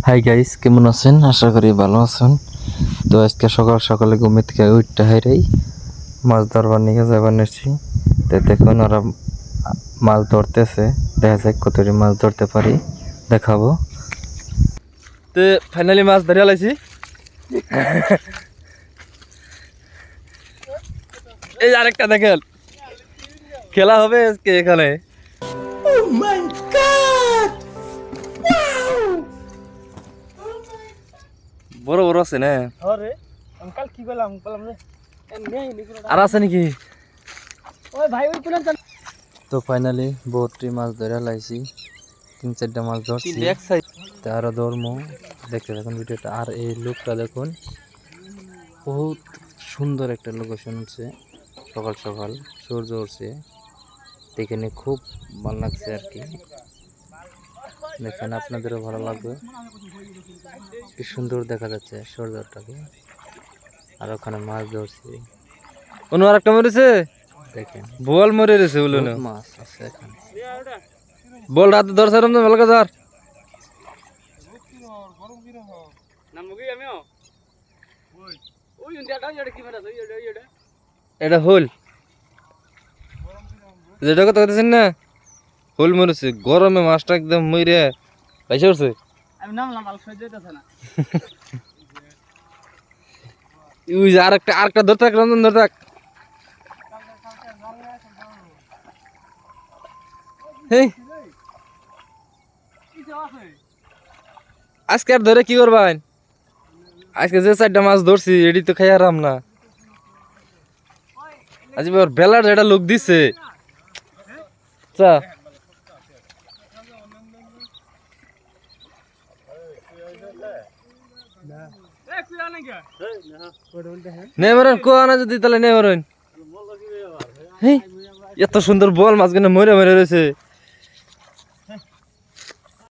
Hi guys, কেমন আছেন? আশা করি ভালো আছেন। তো আজকে সকাল সকালে ঘুমে থেকে উঠতে হাইরাই মাছ ধরবার নিয়ে যাবার নিচ্ছি। তো দেখুন ওরা মাছ ধরতেছে, দেখা যাক কতটি মাছ ধরতে পারি, দেখাবো। তো ফাইনালি মাছ ধরে লাইছি। এই আরেকটা দেখেন, খেলা হবে আজকে এখানে। বড় বড় আছে না? আরে আঙ্কাল কি বললাম রে আর আছে নাকি? ওই ভাই ওই পুরো তো ফাইনালি বহুতটি মাছ ধরে লাইছি, 3-4টা মাছ ধরছি। আরো ধর্ম দেখতে থাকুন ভিডিওটা। আর এই লোকটা দেখুন, বহুত সুন্দর একটা লোকেশন হচ্ছে। সকাল সকাল সূর্য উঠছে, এখানে খুব ভালো লাগছে আর কি। দেখেন, আপনাদেরও ভালো লাগবে, কি সুন্দর দেখা যাচ্ছে সূর্যটাকে। আর ওখানে মাছ ধরছি, অন্য আর একটা মরেছে দেখেন, বল মরে রয়েছে বলে না, মাছ আছে এখানে। বল রাতে ধরছে না ভালো কথা। এটা হোল, যেটা কথা বলতেছেন না, হোল মরেছে গরমে, মাছটা একদম মরে পাইসা উঠছে। আমি নামলাম আল সহ্য হইতাছে না ওই যে আরেকটা ধরে থাক, রঞ্জন ধরে থাক। হেই, আজকে আর ধরে কি করবেন? আজকে যে 4টা মাছ ধরছি এটি তো খাই আরাম না। আজ বেলার যেটা লোক দিছে চা নে মরন কো আনা যদি তাহলে নে মরন। এত সুন্দর বল মাছ কেন মরে মরে রয়েছে।